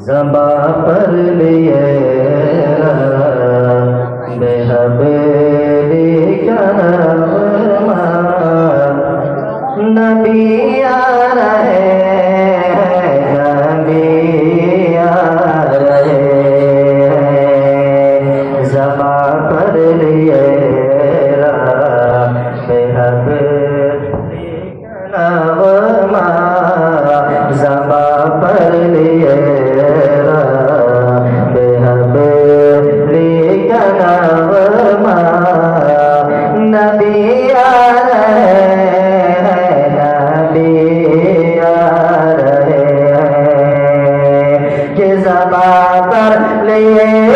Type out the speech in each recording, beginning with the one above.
زبا پر لیے بےحبیلی کا نبی آ رہے نبی آ رہے زبا پر لیے بےحبیلی کا زبا پر لیے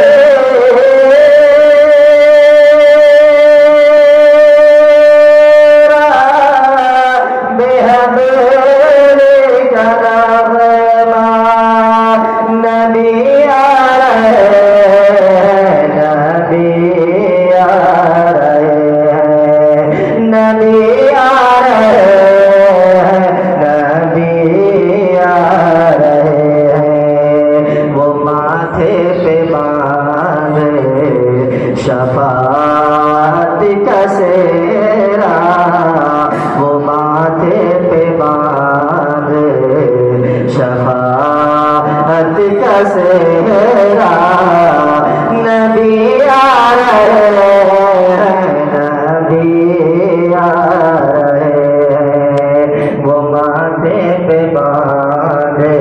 شفاعت کا سہرا وہ ماتھے پہ باندھے شفاعت کا سہرا نبی آ رہے نبی آ رہے وہ ماتھے پہ باندھے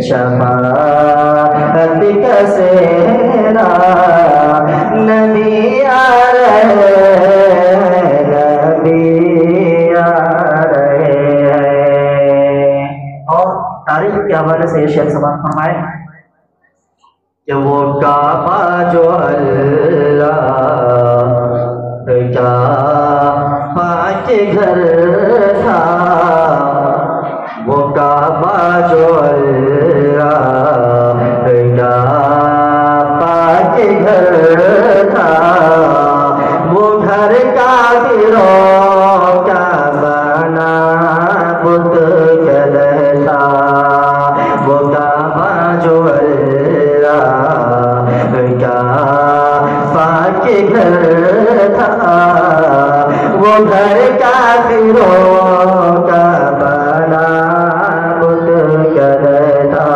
شفاعت کا سہرا نبی آ رہے نبی آ رہے ہیں۔ اور تاریخ کے حوالے سے یہ شعر سماعت فرمائے کہ وہ کعبہ جو اللہ کا پاک گھر تھا وہ کعبہ جو اللہ کا پاک گھر تھا وہ گھر کافروں کا بنا بت کہتا وہ کعبہ جو اللہ کا پاک گھر تھا وہ گھر کافروں کا بنا بت کہتا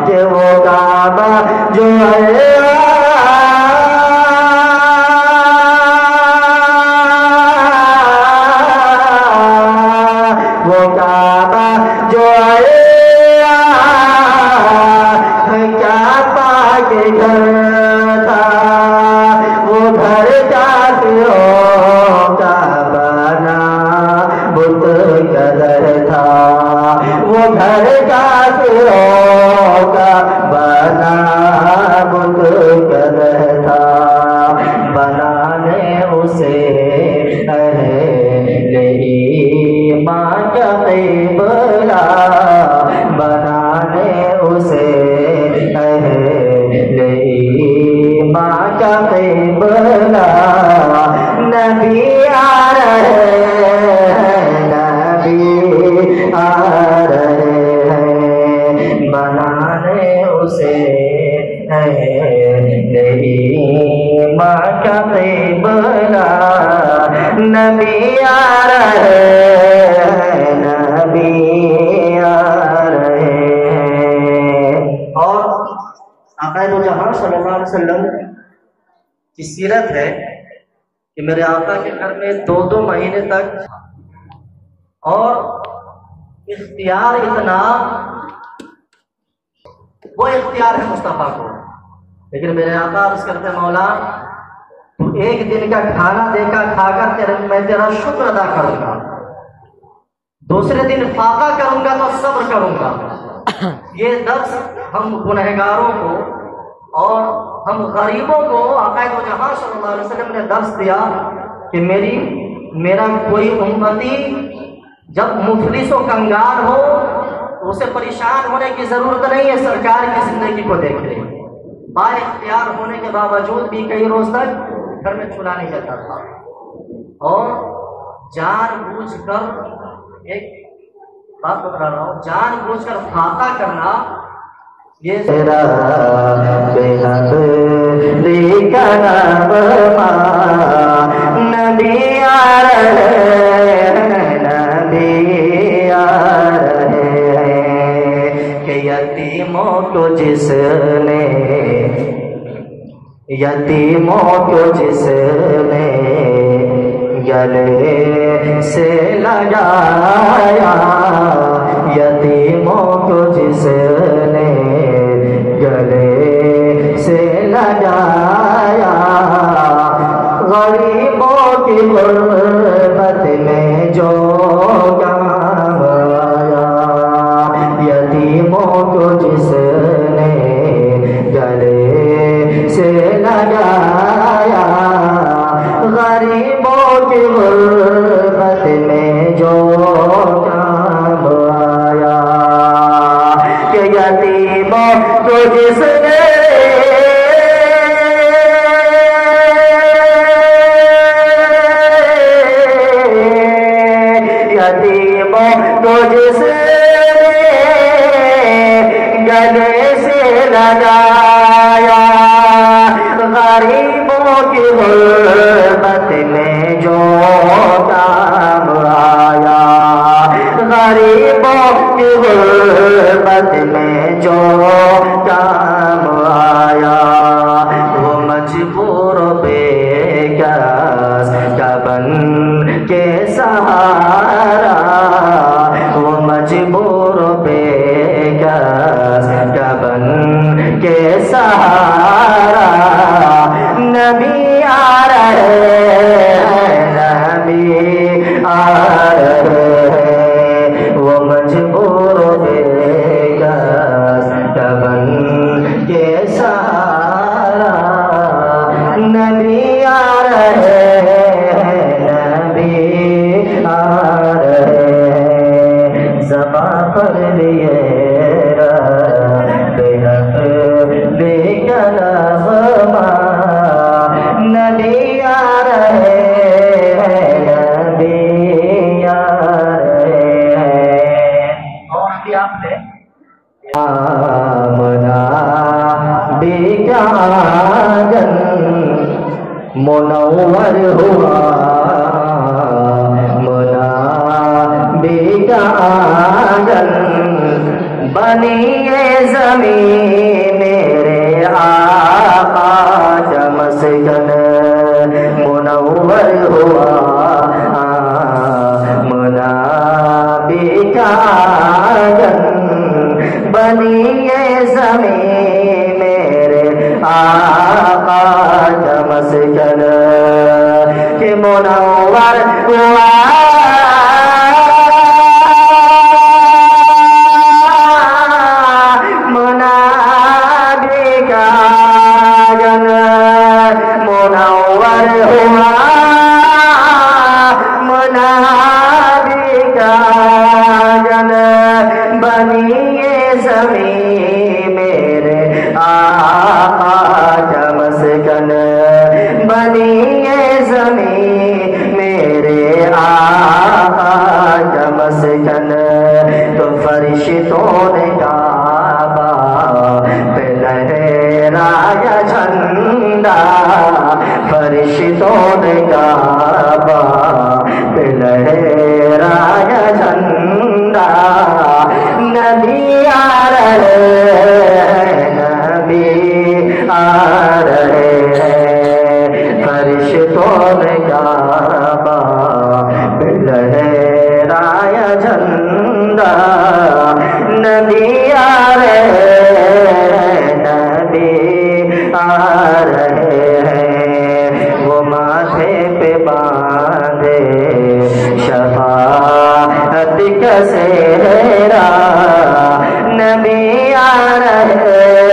کہ وہ کعبہ جو وہ کعبہ جو کیا پاک گھر تھا وہ گھر کافروں کا بنا بت قدر تھا وہ گھر کافروں کا بنا بت قدر تھا بنانے اسے اہل ایمان کا قبلہ بنانے اسے اہل ایمان کا قبلہ نبی آ رہے نبی آ رہے بنانے اسے اہل ایمان کا قبلہ نبی آ رہے نبی آ رہے اور آقا دو جہاں صلی اللہ علیہ وسلم کی سیرت ہے کہ میرے آقا کے گھر میں 2 مہینے تک اور اختیار اتنا وہ اختیار ہے مصطفیٰ کو لیکن میرے آقا عرض کرتے مولا تو ایک دن کا کھانا دے کر کھا کر میں تیرا شکر ادا کروں گا دوسرے دن فاقہ کروں گا تو صبر کروں گا یہ درس ہم گنہگاروں کو اور ہم غریبوں کو آقا دو جہاں صلی اللہ علیہ وسلم نے درس دیا کہ میرا کوئی امتی جب مفلس و کنگال ہو تو اسے پریشان ہونے کی ضرورت نہیں ہے، سرکار کی زندگی کو دیکھ لے، با اختیار ہونے کے باوجود بھی کئی روز تک گھر میں چولہا نہیں جلتا تھا، اور جان بوجھ کر، ایک بات بتا رہا ہوں، جان بوجھ کر فاقہ کرنا یہ نبی آ رہے کہ یتیموں کو جس نے گلے سے لگایا، یتیموں کو جس نے گلے سے لگایا، غریبوں کی غربت میں جو کام آیا، یتیموں کو جس نے گلے سے لگایا، غریبوں کی غربت میں جو کام آیا، کہ یتیموں کو جس نے گلے سے لگایا، غریبوں کی غربت میں جو کام آیا، غریبوں کی غربت میں جو کام آیا، وہ مجبور بے کس کا بن کے سہارا، وہ مجبور بے کس کا بن کے سہارا، نبی آ رہے ہیں، نبی آ رہے ہیں، وہ مجبور بے کس کا بن کے سہارا، نبی آ رہے ہیں، نبی آ رہے ہیں، زباں پر لیے نبی آ رہے ہیں، نبی آ رہے ہیں، اور بھی آپ نے آمنا بی کا آنگن منور ہوا، منا بی کا آنگن بنی زمین میرے آقا کا مسکن منور ہوا، منابی کا آنگن بنی زمین میرے آقا کا مسکن کہ منور ہوا، میرے آقا کا مسکن بنی زمین میرے آقا کا مسکن، تو فرشتوں نے کعبہ پہ لہرایا جھنڈا، فرشتوں نے کعبہ پہ لہرایا جھنڈا، نبی آ رہے ہیں، نبی آ رہے ہیں، فرشتوں نے کعبہ پہ لہرایا جھنڈا، نبی آ رہے ہیں، نبی آ رہے ہیں، وہ ماتھے پہ باندھے شفاعت کا سہرا، نبی آ رہے